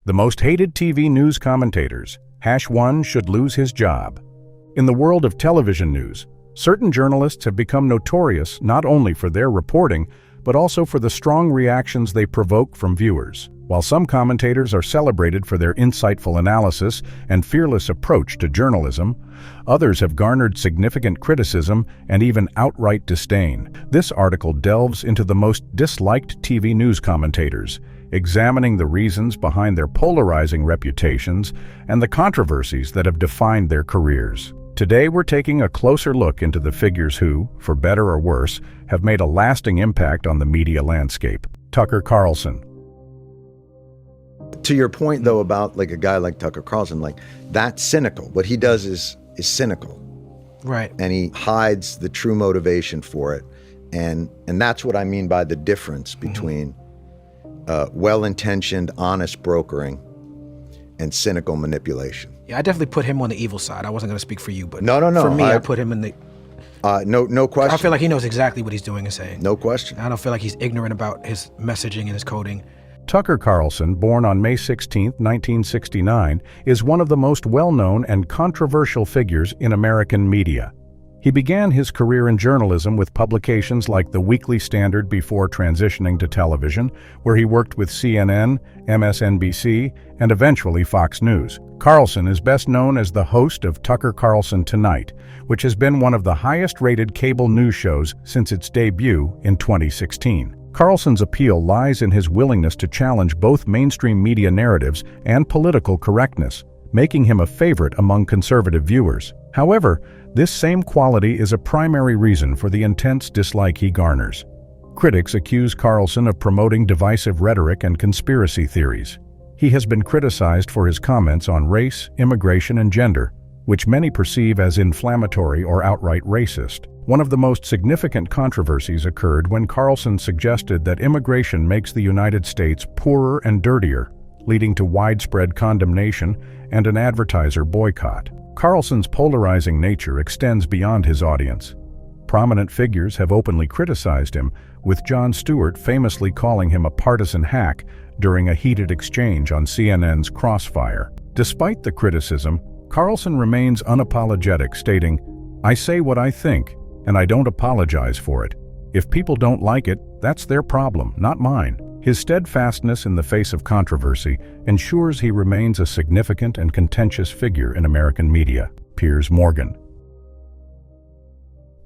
The most hated TV news commentators. #1 should lose his job. In the world of television news, certain journalists have become notorious not only for their reporting, but also for the strong reactions they provoke from viewers. While some commentators are celebrated for their insightful analysis and fearless approach to journalism, others have garnered significant criticism and even outright disdain. This article delves into the most disliked TV news commentators, examining the reasons behind their polarizing reputations and the controversies that have defined their careers. Today we're taking a closer look into the figures who, for better or worse, have made a lasting impact on the media landscape. Tucker Carlson. To your point, though, about like a guy like Tucker Carlson, like that's cynical. What he does is cynical. Right. And he hides the true motivation for it. And that's what I mean by the difference between well-intentioned, honest brokering and cynical manipulation. Yeah, I definitely put him on the evil side. I wasn't going to speak for you, but no. For me, I put him in the... No question. I feel like he knows exactly what he's doing and saying. No question. I don't feel like he's ignorant about his messaging and his coding. Tucker Carlson, born on May 16, 1969, is one of the most well-known and controversial figures in American media. He began his career in journalism with publications like The Weekly Standard before transitioning to television, where he worked with CNN, MSNBC, and eventually Fox News. Carlson is best known as the host of Tucker Carlson Tonight, which has been one of the highest-rated cable news shows since its debut in 2016. Carlson's appeal lies in his willingness to challenge both mainstream media narratives and political correctness, making him a favorite among conservative viewers. However, this same quality is a primary reason for the intense dislike he garners. Critics accuse Carlson of promoting divisive rhetoric and conspiracy theories. He has been criticized for his comments on race, immigration, and gender, which many perceive as inflammatory or outright racist. One of the most significant controversies occurred when Carlson suggested that immigration makes the United States poorer and dirtier, leading to widespread condemnation and an advertiser boycott. Carlson's polarizing nature extends beyond his audience. Prominent figures have openly criticized him, with Jon Stewart famously calling him a partisan hack during a heated exchange on CNN's Crossfire. Despite the criticism, Carlson remains unapologetic, stating, "I say what I think, and I don't apologize for it. If people don't like it, that's their problem, not mine." His steadfastness in the face of controversy ensures he remains a significant and contentious figure in American media. Piers Morgan.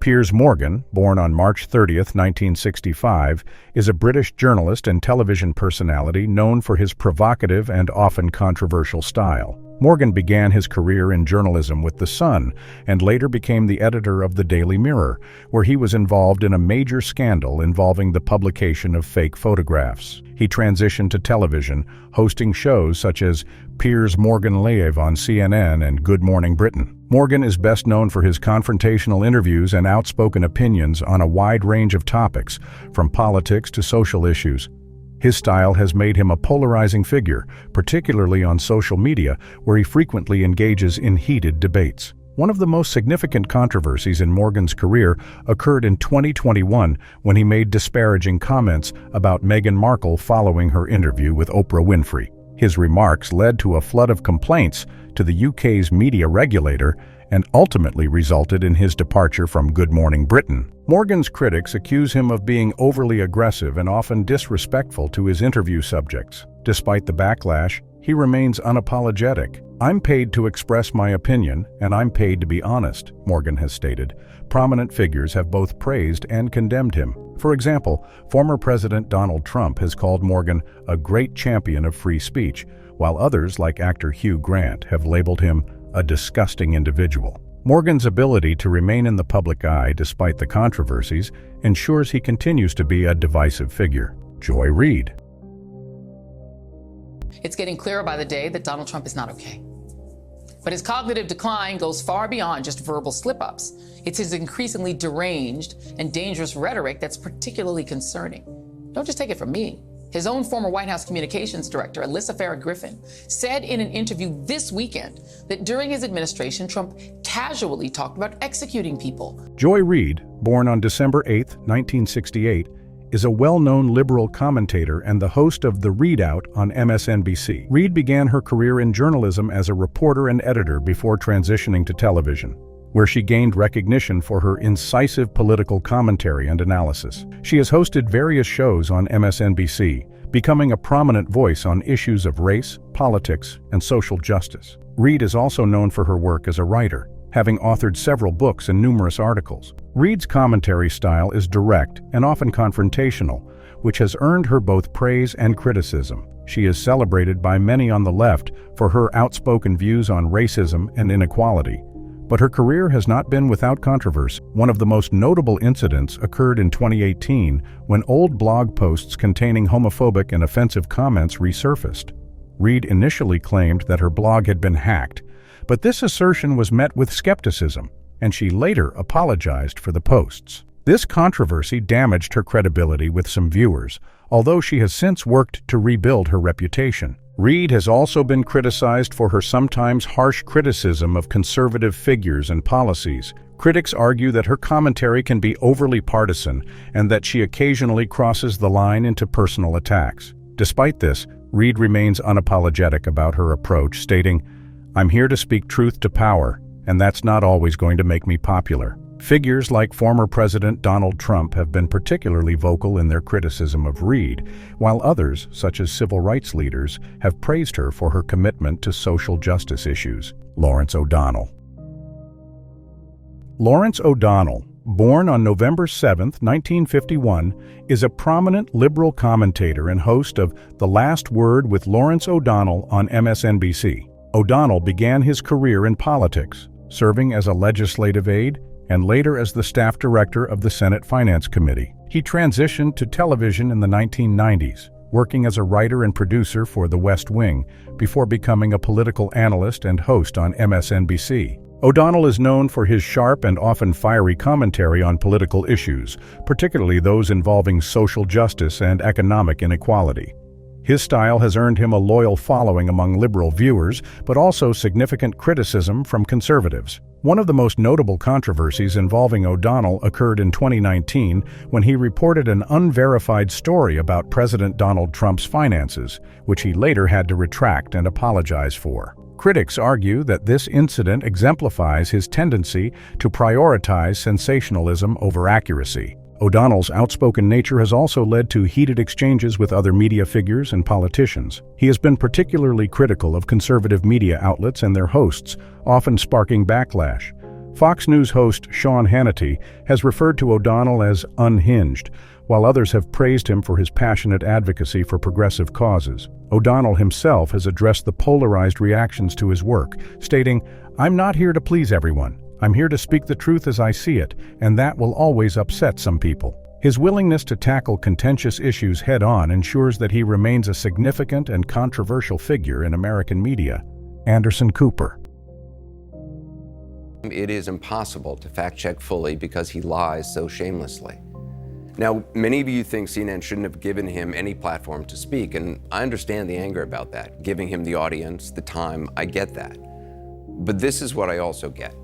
Piers Morgan, born on March 30, 1965, is a British journalist and television personality known for his provocative and often controversial style. Morgan began his career in journalism with The Sun and later became the editor of the Daily Mirror, where he was involved in a major scandal involving the publication of fake photographs. He transitioned to television, hosting shows such as Piers Morgan Live on CNN and Good Morning Britain. Morgan is best known for his confrontational interviews and outspoken opinions on a wide range of topics, from politics to social issues. His style has made him a polarizing figure, particularly on social media, where he frequently engages in heated debates. One of the most significant controversies in Morgan's career occurred in 2021 when he made disparaging comments about Meghan Markle following her interview with Oprah Winfrey. His remarks led to a flood of complaints to the UK's media regulator and ultimately resulted in his departure from Good Morning Britain. Morgan's critics accuse him of being overly aggressive and often disrespectful to his interview subjects. Despite the backlash, he remains unapologetic. "I'm paid to express my opinion, and I'm paid to be honest," Morgan has stated. Prominent figures have both praised and condemned him. For example, former President Donald Trump has called Morgan a great champion of free speech, while others, like actor Hugh Grant, have labeled him a disgusting individual. Morgan's ability to remain in the public eye despite the controversies ensures he continues to be a divisive figure. Joy Reid. It's getting clearer by the day that Donald Trump is not okay. But his cognitive decline goes far beyond just verbal slip-ups. It's his increasingly deranged and dangerous rhetoric that's particularly concerning. Don't just take it from me. His own former White House communications director, Alyssa Farah Griffin, said in an interview this weekend that during his administration, Trump casually talked about executing people. Joy Reid, born on December 8, 1968, is a well-known liberal commentator and the host of The Reid on MSNBC. Reid began her career in journalism as a reporter and editor before transitioning to television, where she gained recognition for her incisive political commentary and analysis. She has hosted various shows on MSNBC, becoming a prominent voice on issues of race, politics, and social justice. Reid is also known for her work as a writer, having authored several books and numerous articles. Reid's commentary style is direct and often confrontational, which has earned her both praise and criticism. She is celebrated by many on the left for her outspoken views on racism and inequality, but her career has not been without controversy. One of the most notable incidents occurred in 2018 when old blog posts containing homophobic and offensive comments resurfaced. Reid initially claimed that her blog had been hacked, but this assertion was met with skepticism, and she later apologized for the posts. This controversy damaged her credibility with some viewers, although she has since worked to rebuild her reputation. Reid has also been criticized for her sometimes harsh criticism of conservative figures and policies. Critics argue that her commentary can be overly partisan and that she occasionally crosses the line into personal attacks. Despite this, Reid remains unapologetic about her approach, stating, "I'm here to speak truth to power, and that's not always going to make me popular." Figures like former President Donald Trump have been particularly vocal in their criticism of Reid, while others, such as civil rights leaders, have praised her for her commitment to social justice issues. Lawrence O'Donnell. Lawrence O'Donnell, born on November 7, 1951, is a prominent liberal commentator and host of The Last Word with Lawrence O'Donnell on MSNBC. O'Donnell began his career in politics, serving as a legislative aide and later as the staff director of the Senate Finance Committee. He transitioned to television in the 1990s, working as a writer and producer for The West Wing before becoming a political analyst and host on MSNBC. O'Donnell is known for his sharp and often fiery commentary on political issues, particularly those involving social justice and economic inequality. His style has earned him a loyal following among liberal viewers, but also significant criticism from conservatives. One of the most notable controversies involving O'Donnell occurred in 2019 when he reported an unverified story about President Donald Trump's finances, which he later had to retract and apologize for. Critics argue that this incident exemplifies his tendency to prioritize sensationalism over accuracy. O'Donnell's outspoken nature has also led to heated exchanges with other media figures and politicians. He has been particularly critical of conservative media outlets and their hosts, often sparking backlash. Fox News host Sean Hannity has referred to O'Donnell as unhinged, while others have praised him for his passionate advocacy for progressive causes. O'Donnell himself has addressed the polarized reactions to his work, stating, "I'm not here to please everyone. I'm here to speak the truth as I see it, and that will always upset some people." His willingness to tackle contentious issues head-on ensures that he remains a significant and controversial figure in American media. Anderson Cooper. It is impossible to fact-check fully because he lies so shamelessly. Now, many of you think CNN shouldn't have given him any platform to speak, and I understand the anger about that, giving him the audience, the time, I get that. But this is what I also get.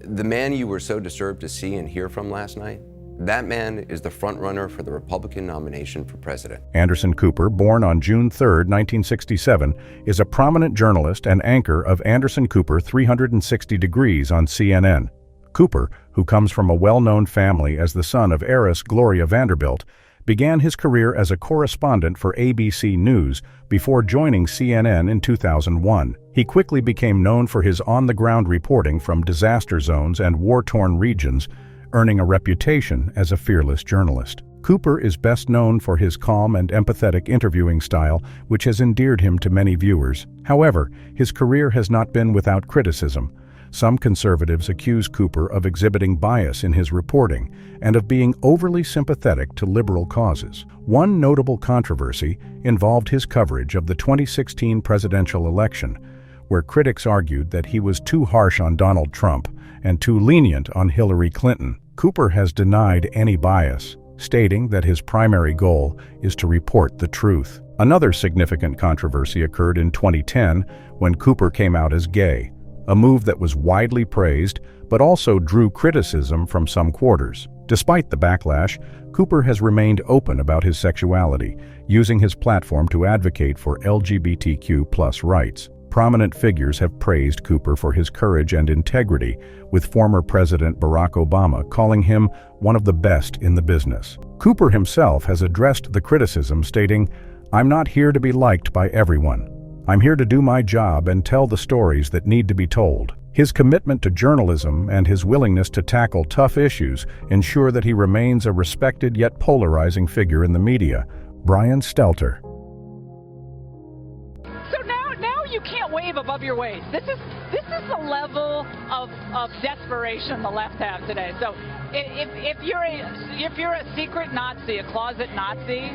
The man you were so disturbed to see and hear from last night, that man is the frontrunner for the Republican nomination for president. Anderson Cooper, born on June 3, 1967, is a prominent journalist and anchor of Anderson Cooper 360 Degrees on CNN. Cooper, who comes from a well-known family as the son of heiress Gloria Vanderbilt, began his career as a correspondent for ABC News before joining CNN in 2001. He quickly became known for his on-the-ground reporting from disaster zones and war-torn regions, earning a reputation as a fearless journalist. Cooper is best known for his calm and empathetic interviewing style, which has endeared him to many viewers. However, his career has not been without criticism. Some conservatives accuse Cooper of exhibiting bias in his reporting and of being overly sympathetic to liberal causes. One notable controversy involved his coverage of the 2016 presidential election, where critics argued that he was too harsh on Donald Trump and too lenient on Hillary Clinton. Cooper has denied any bias, stating that his primary goal is to report the truth. Another significant controversy occurred in 2010 when Cooper came out as gay, a move that was widely praised but also drew criticism from some quarters. Despite the backlash, Cooper has remained open about his sexuality, using his platform to advocate for LGBTQ+ rights. Prominent figures have praised Cooper for his courage and integrity, with former President Barack Obama calling him one of the best in the business. Cooper himself has addressed the criticism, stating, "I'm not here to be liked by everyone. I'm here to do my job and tell the stories that need to be told." His commitment to journalism and his willingness to tackle tough issues ensure that he remains a respected yet polarizing figure in the media. Brian Stelter. So now you can't wave above your waist. This is the level of desperation the left have today. So if you're a secret Nazi, a closet Nazi,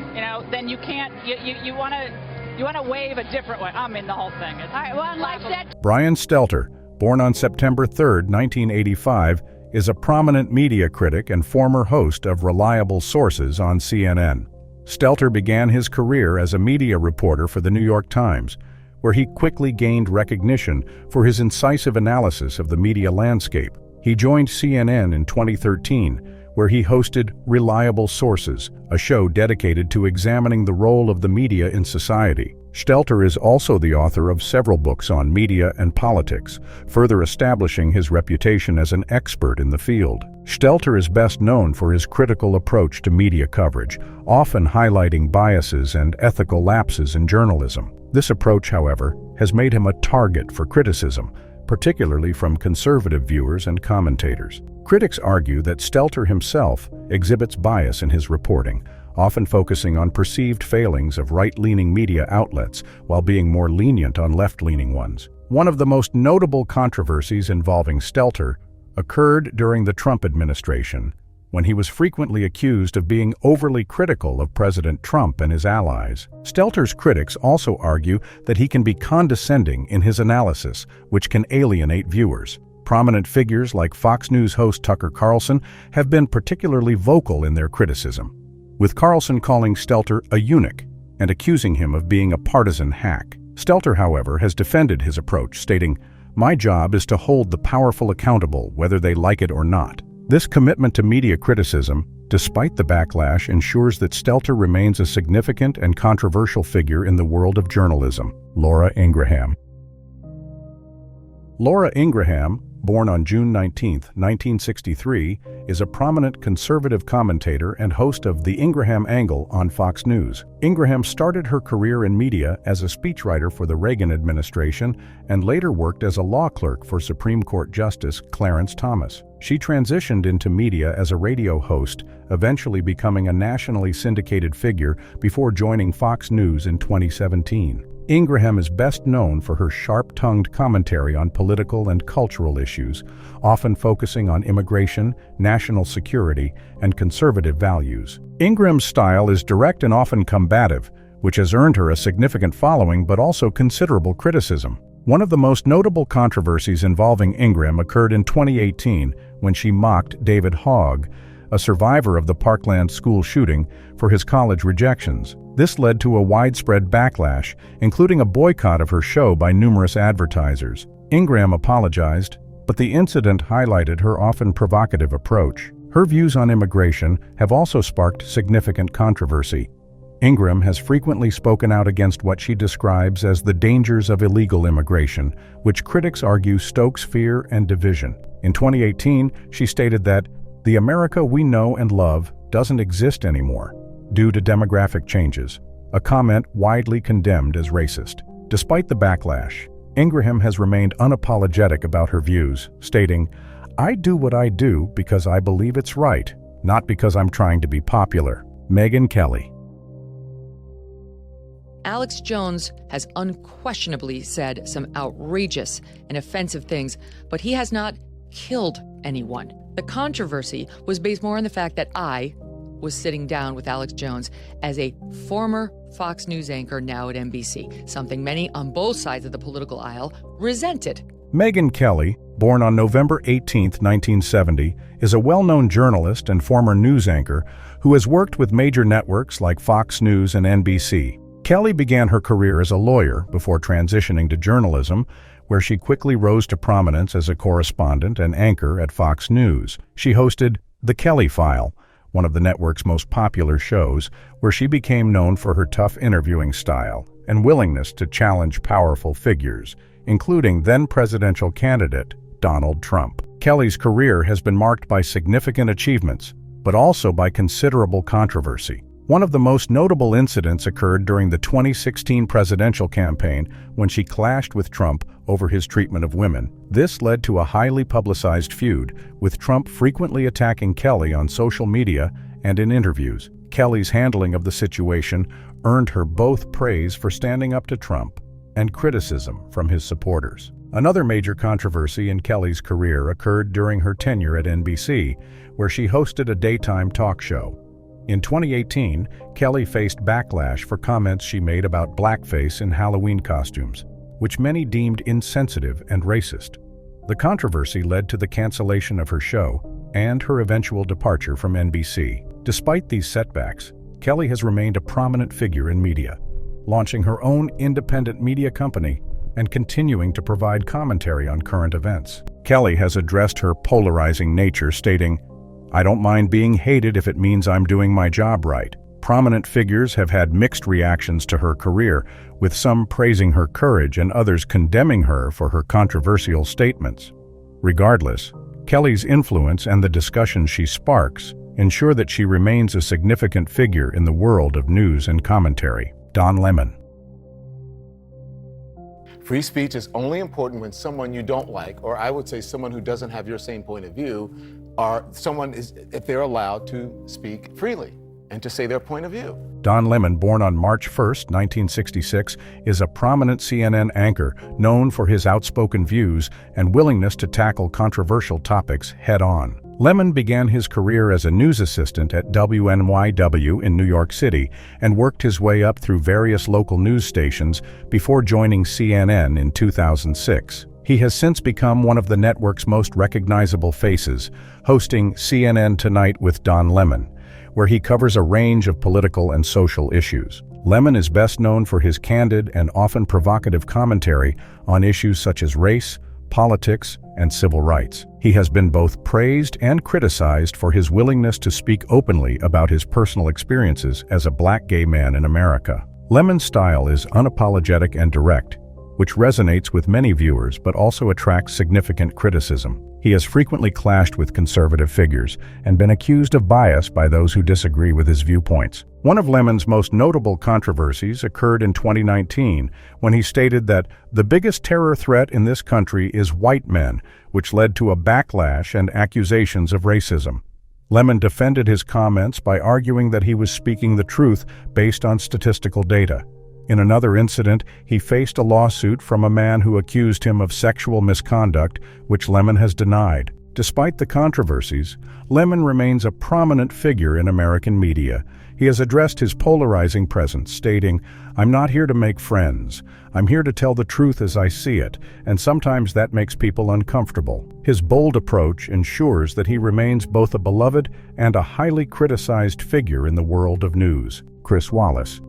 then you can't. You want to wave a different way. I mean, the whole thing. All right, one last set. Brian Stelter, born on September 3, 1985, is a prominent media critic and former host of Reliable Sources on CNN. Stelter began his career as a media reporter for the New York Times, where he quickly gained recognition for his incisive analysis of the media landscape. He joined CNN in 2013, where he hosted Reliable Sources, a show dedicated to examining the role of the media in society. Stelter is also the author of several books on media and politics, further establishing his reputation as an expert in the field. Stelter is best known for his critical approach to media coverage, often highlighting biases and ethical lapses in journalism. This approach, however, has made him a target for criticism, particularly from conservative viewers and commentators. Critics argue that Stelter himself exhibits bias in his reporting, often focusing on perceived failings of right-leaning media outlets while being more lenient on left-leaning ones. One of the most notable controversies involving Stelter occurred during the Trump administration, when he was frequently accused of being overly critical of President Trump and his allies. Stelter's critics also argue that he can be condescending in his analysis, which can alienate viewers. Prominent figures like Fox News host Tucker Carlson have been particularly vocal in their criticism, with Carlson calling Stelter a eunuch and accusing him of being a partisan hack. Stelter, however, has defended his approach, stating, "My job is to hold the powerful accountable, whether they like it or not." This commitment to media criticism, despite the backlash, ensures that Stelter remains a significant and controversial figure in the world of journalism. Laura Ingraham. Laura Ingraham, born on June 19, 1963, is a prominent conservative commentator and host of The Ingraham Angle on Fox News. Ingraham started her career in media as a speechwriter for the Reagan administration and later worked as a law clerk for Supreme Court Justice Clarence Thomas. She transitioned into media as a radio host, eventually becoming a nationally syndicated figure before joining Fox News in 2017. Ingraham is best known for her sharp-tongued commentary on political and cultural issues, often focusing on immigration, national security, and conservative values. Ingraham's style is direct and often combative, which has earned her a significant following but also considerable criticism. One of the most notable controversies involving Ingraham occurred in 2018 when she mocked David Hogg, a survivor of the Parkland school shooting, for his college rejections. This led to a widespread backlash, including a boycott of her show by numerous advertisers. Ingraham apologized, but the incident highlighted her often provocative approach. Her views on immigration have also sparked significant controversy. Ingraham has frequently spoken out against what she describes as the dangers of illegal immigration, which critics argue stokes fear and division. In 2018, she stated that the America we know and love doesn't exist anymore due to demographic changes, a comment widely condemned as racist. Despite the backlash, Ingraham has remained unapologetic about her views, stating, "I do what I do because I believe it's right, not because I'm trying to be popular." Megyn Kelly. Alex Jones has unquestionably said some outrageous and offensive things, but he has not killed anyone. The controversy was based more on the fact that I was sitting down with Alex Jones as a former Fox News anchor, now at NBC, something many on both sides of the political aisle resented. Megyn Kelly, born on November 18, 1970, is a well-known journalist and former news anchor who has worked with major networks like Fox News and NBC. Kelly began her career as a lawyer before transitioning to journalism, where she quickly rose to prominence as a correspondent and anchor at Fox News. She hosted The Kelly File, one of the network's most popular shows, where she became known for her tough interviewing style and willingness to challenge powerful figures, including then-presidential candidate Donald Trump. Kelly's career has been marked by significant achievements, but also by considerable controversy. One of the most notable incidents occurred during the 2016 presidential campaign when she clashed with Trump over his treatment of women. This led to a highly publicized feud, with Trump frequently attacking Kelly on social media and in interviews. Kelly's handling of the situation earned her both praise for standing up to Trump and criticism from his supporters. Another major controversy in Kelly's career occurred during her tenure at NBC, where she hosted a daytime talk show. In 2018, Kelly faced backlash for comments she made about blackface in Halloween costumes, which many deemed insensitive and racist. The controversy led to the cancellation of her show and her eventual departure from NBC. Despite these setbacks, Kelly has remained a prominent figure in media, launching her own independent media company and continuing to provide commentary on current events. Kelly has addressed her polarizing nature, stating, "I don't mind being hated if it means I'm doing my job right." Prominent figures have had mixed reactions to her career, with some praising her courage and others condemning her for her controversial statements. Regardless, Kelly's influence and the discussion she sparks ensure that she remains a significant figure in the world of news and commentary. Don Lemon. Free speech is only important when someone you don't like, or I would say someone who doesn't have your same point of view, or someone is, if they're allowed to speak freely and to say their point of view. Don Lemon, born on March 1, 1966, is a prominent CNN anchor known for his outspoken views and willingness to tackle controversial topics head-on. Lemon began his career as a news assistant at WNYW in New York City and worked his way up through various local news stations before joining CNN in 2006. He has since become one of the network's most recognizable faces, hosting CNN Tonight with Don Lemon, where he covers a range of political and social issues. Lemon is best known for his candid and often provocative commentary on issues such as race, politics, and civil rights. He has been both praised and criticized for his willingness to speak openly about his personal experiences as a black gay man in America. Lemon's style is unapologetic and direct, which resonates with many viewers but also attracts significant criticism. He has frequently clashed with conservative figures and been accused of bias by those who disagree with his viewpoints. One of Lemon's most notable controversies occurred in 2019 when he stated that the biggest terror threat in this country is white men, which led to a backlash and accusations of racism. Lemon defended his comments by arguing that he was speaking the truth based on statistical data. In another incident, he faced a lawsuit from a man who accused him of sexual misconduct, which Lemon has denied. Despite the controversies, Lemon remains a prominent figure in American media. He has addressed his polarizing presence, stating, "I'm not here to make friends. I'm here to tell the truth as I see it, and sometimes that makes people uncomfortable." His bold approach ensures that he remains both a beloved and a highly criticized figure in the world of news. Chris Wallace.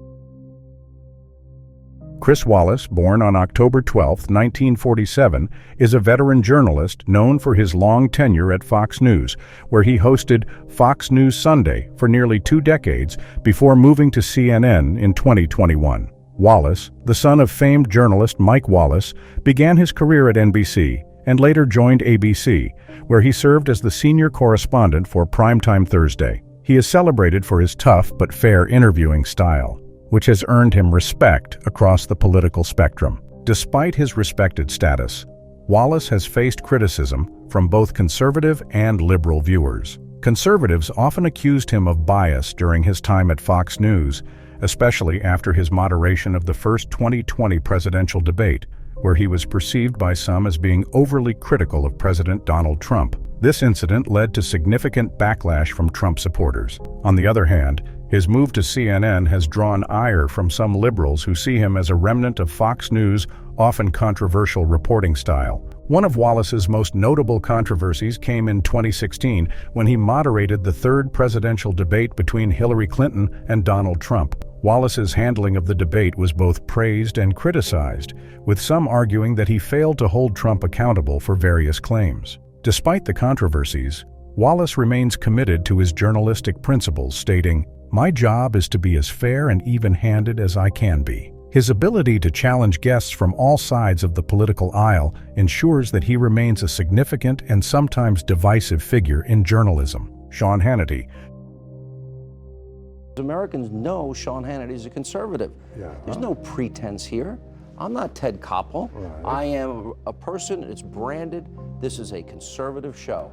Chris Wallace, born on October 12, 1947, is a veteran journalist known for his long tenure at Fox News, where he hosted Fox News Sunday for nearly 2 decades before moving to CNN in 2021. Wallace, the son of famed journalist Mike Wallace, began his career at NBC and later joined ABC, where he served as the senior correspondent for Primetime Thursday. He is celebrated for his tough but fair interviewing style, which has earned him respect across the political spectrum. Despite his respected status, Wallace has faced criticism from both conservative and liberal viewers. Conservatives often accused him of bias during his time at Fox News, especially after his moderation of the first 2020 presidential debate, where he was perceived by some as being overly critical of President Donald Trump. This incident led to significant backlash from Trump supporters. On the other hand, his move to CNN has drawn ire from some liberals who see him as a remnant of Fox News' often controversial reporting style. One of Wallace's most notable controversies came in 2016 when he moderated the third presidential debate between Hillary Clinton and Donald Trump. Wallace's handling of the debate was both praised and criticized, with some arguing that he failed to hold Trump accountable for various claims. Despite the controversies, Wallace remains committed to his journalistic principles, stating, "My job is to be as fair and even-handed as I can be." His ability to challenge guests from all sides of the political aisle ensures that he remains a significant and sometimes divisive figure in journalism. Sean Hannity. Americans know Sean Hannity is a conservative. There's no pretense here. I'm not Ted Koppel. I am a person, it's branded, this is a conservative show.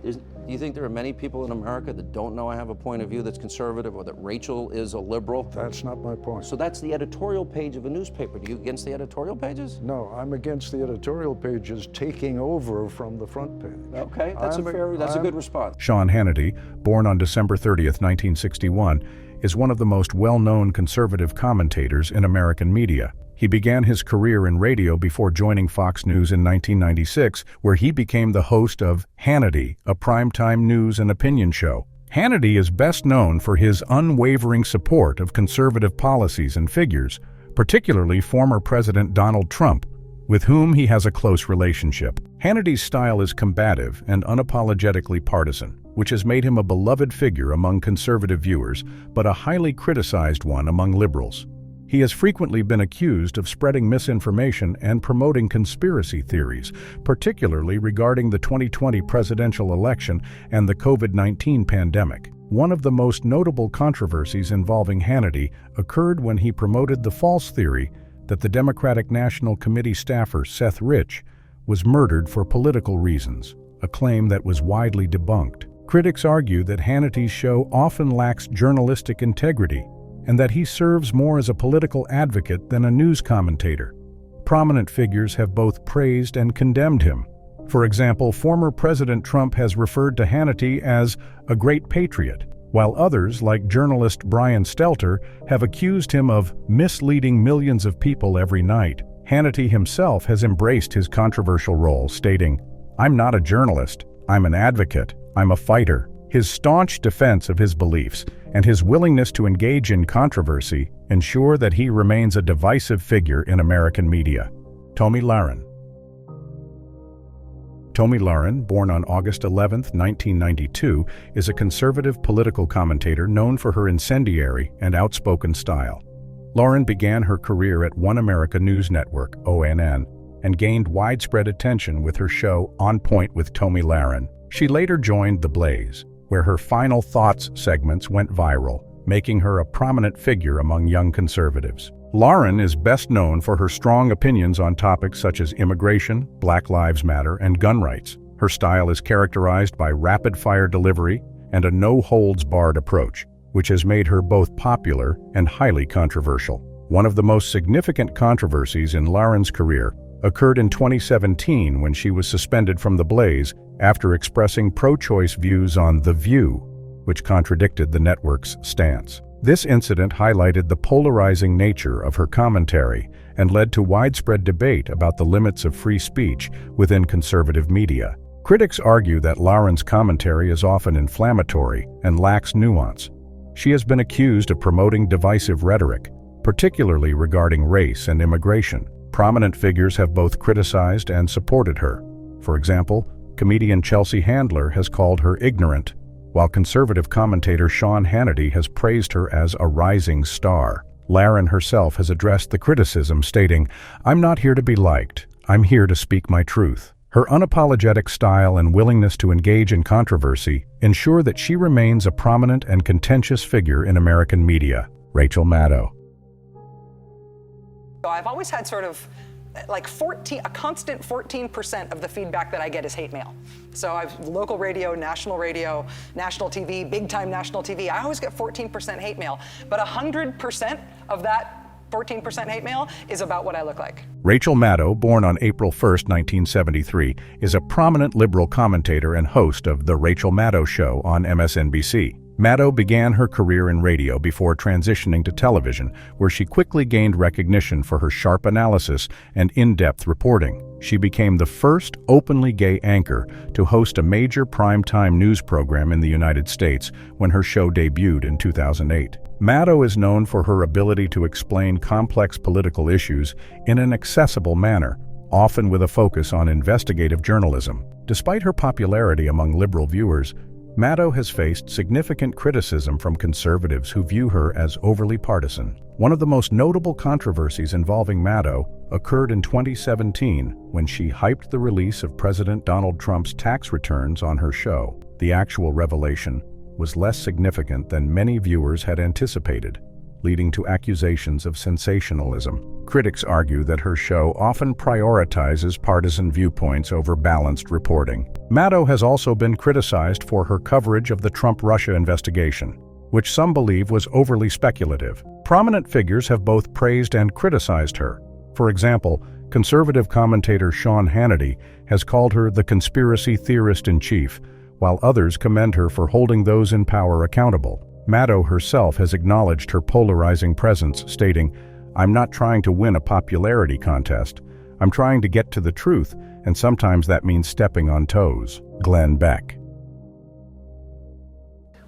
Do you think there are many people in America that don't know I have a point of view that's conservative, or that Rachel is a liberal? That's not my point. So that's the editorial page of a newspaper. Are you against the editorial pages? No, I'm against the editorial pages taking over from the front page. Okay, that's a good response. Sean Hannity, born on December 30th, 1961, is one of the most well-known conservative commentators in American media. He began his career in radio before joining Fox News in 1996, where he became the host of Hannity, a primetime news and opinion show. Hannity is best known for his unwavering support of conservative policies and figures, particularly former President Donald Trump, with whom he has a close relationship. Hannity's style is combative and unapologetically partisan, which has made him a beloved figure among conservative viewers, but a highly criticized one among liberals. He has frequently been accused of spreading misinformation and promoting conspiracy theories, particularly regarding the 2020 presidential election and the COVID-19 pandemic. One of the most notable controversies involving Hannity occurred when he promoted the false theory that the Democratic National Committee staffer Seth Rich was murdered for political reasons, a claim that was widely debunked. Critics argue that Hannity's show often lacks journalistic integrity and that he serves more as a political advocate than a news commentator. Prominent figures have both praised and condemned him. For example, former President Trump has referred to Hannity as a great patriot, while others, like journalist Brian Stelter, have accused him of misleading millions of people every night. Hannity himself has embraced his controversial role, stating, "I'm not a journalist, I'm an advocate, I'm a fighter." His staunch defense of his beliefs and his willingness to engage in controversy ensure that he remains a divisive figure in American media. Tomi Lahren. Tomi Lahren, born on August 11, 1992, is a conservative political commentator known for her incendiary and outspoken style. Lahren began her career at One America News Network, ONN, and gained widespread attention with her show On Point with Tomi Lahren. She later joined The Blaze, where her Final Thoughts segments went viral, making her a prominent figure among young conservatives. Lahren is best known for her strong opinions on topics such as immigration, Black Lives Matter, and gun rights. Her style is characterized by rapid-fire delivery and a no-holds-barred approach, which has made her both popular and highly controversial. One of the most significant controversies in Lahren's career occurred in 2017 when she was suspended from The Blaze after expressing pro-choice views on The View, which contradicted the network's stance. This incident highlighted the polarizing nature of her commentary and led to widespread debate about the limits of free speech within conservative media. Critics argue that Lahren's commentary is often inflammatory and lacks nuance. She has been accused of promoting divisive rhetoric, particularly regarding race and immigration. Prominent figures have both criticized and supported her. For example, comedian Chelsea Handler has called her ignorant, while conservative commentator Sean Hannity has praised her as a rising star. Lahren herself has addressed the criticism, stating, "I'm not here to be liked, I'm here to speak my truth." Her unapologetic style and willingness to engage in controversy ensure that she remains a prominent and contentious figure in American media. Rachel Maddow. I've always had sort of like a constant 14% of the feedback that I get is hate mail. So I've local radio, national TV, big time national TV. I always get 14% hate mail, but 100% of that 14% hate mail is about what I look like. Rachel Maddow, born on April 1, 1973, is a prominent liberal commentator and host of The Rachel Maddow Show on MSNBC. Maddow began her career in radio before transitioning to television, where she quickly gained recognition for her sharp analysis and in-depth reporting. She became the first openly gay anchor to host a major primetime news program in the United States when her show debuted in 2008. Maddow is known for her ability to explain complex political issues in an accessible manner, often with a focus on investigative journalism. Despite her popularity among liberal viewers, Maddow has faced significant criticism from conservatives who view her as overly partisan. One of the most notable controversies involving Maddow occurred in 2017 when she hyped the release of President Donald Trump's tax returns on her show. The actual revelation was less significant than many viewers had anticipated, leading to accusations of sensationalism. Critics argue that her show often prioritizes partisan viewpoints over balanced reporting. Maddow has also been criticized for her coverage of the Trump-Russia investigation, which some believe was overly speculative. Prominent figures have both praised and criticized her. For example, conservative commentator Sean Hannity has called her the conspiracy theorist-in-chief, while others commend her for holding those in power accountable. Maddow herself has acknowledged her polarizing presence, stating, "I'm not trying to win a popularity contest. I'm trying to get to the truth, and sometimes that means stepping on toes." Glenn Beck.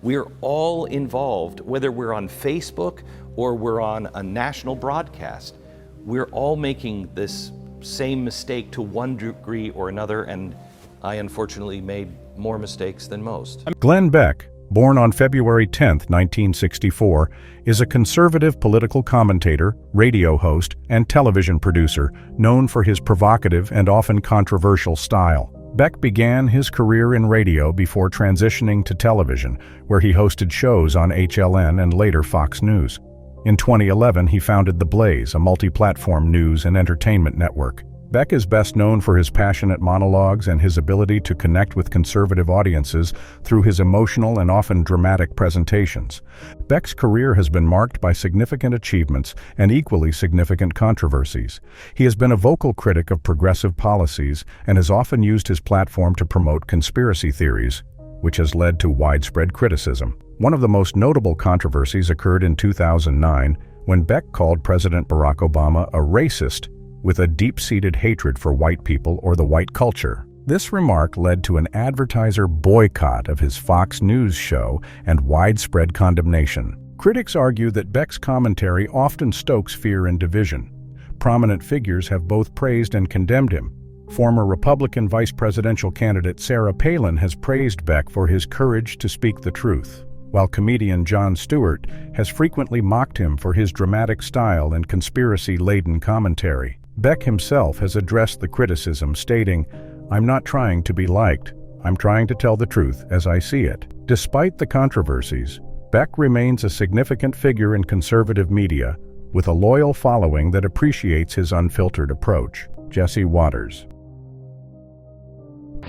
We're all involved, whether we're on Facebook or we're on a national broadcast. We're all making this same mistake to one degree or another, and I unfortunately made more mistakes than most. Glenn Beck, born on February 10, 1964, is a conservative political commentator, radio host, and television producer known for his provocative and often controversial style. Beck began his career in radio before transitioning to television, where he hosted shows on HLN and later Fox News. In 2011, he founded The Blaze, a multi-platform news and entertainment network. Beck is best known for his passionate monologues and his ability to connect with conservative audiences through his emotional and often dramatic presentations. Beck's career has been marked by significant achievements and equally significant controversies. He has been a vocal critic of progressive policies and has often used his platform to promote conspiracy theories, which has led to widespread criticism. One of the most notable controversies occurred in 2009 when Beck called President Barack Obama a racist with a deep-seated hatred for white people or the white culture. This remark led to an advertiser boycott of his Fox News show and widespread condemnation. Critics argue that Beck's commentary often stokes fear and division. Prominent figures have both praised and condemned him. Former Republican vice presidential candidate Sarah Palin has praised Beck for his courage to speak the truth, while comedian Jon Stewart has frequently mocked him for his dramatic style and conspiracy-laden commentary. Beck himself has addressed the criticism, stating, "I'm not trying to be liked. I'm trying to tell the truth as I see it." Despite the controversies, Beck remains a significant figure in conservative media, with a loyal following that appreciates his unfiltered approach. Jesse Waters.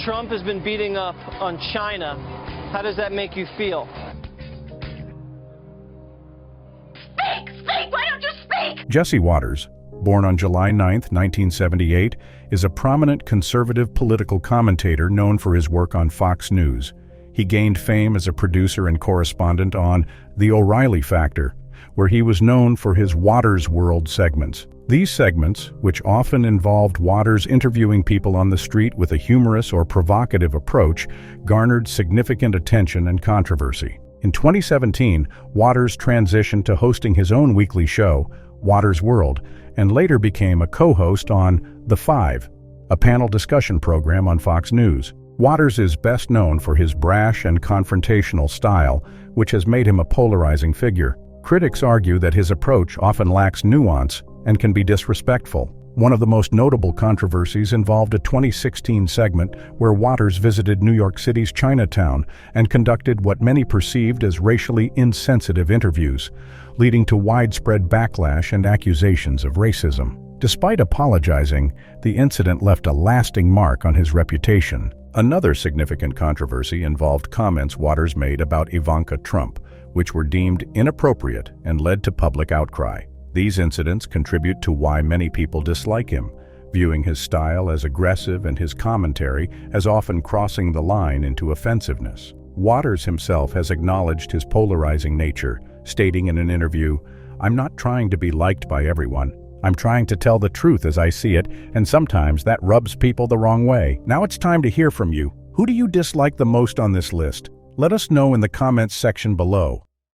Trump has been beating up on China. How does that make you feel? Speak! Why don't you speak? Jesse Waters, born on July 9, 1978, is a prominent conservative political commentator known for his work on Fox News. He gained fame as a producer and correspondent on The O'Reilly Factor, where he was known for his Waters World segments. These segments, which often involved Waters interviewing people on the street with a humorous or provocative approach, garnered significant attention and controversy. In 2017, Waters transitioned to hosting his own weekly show, Waters World, and later became a co-host on The Five, a panel discussion program on Fox News. Waters is best known for his brash and confrontational style, which has made him a polarizing figure. Critics argue that his approach often lacks nuance and can be disrespectful. One of the most notable controversies involved a 2016 segment where Waters visited New York City's Chinatown and conducted what many perceived as racially insensitive interviews, leading to widespread backlash and accusations of racism. Despite apologizing, the incident left a lasting mark on his reputation. Another significant controversy involved comments Waters made about Ivanka Trump, which were deemed inappropriate and led to public outcry. These incidents contribute to why many people dislike him, viewing his style as aggressive and his commentary as often crossing the line into offensiveness. Waters himself has acknowledged his polarizing nature, stating in an interview, "I'm not trying to be liked by everyone. I'm trying to tell the truth as I see it, and sometimes that rubs people the wrong way. Now it's time to hear from you. Who do you dislike the most on this list? Let us know in the comments section below.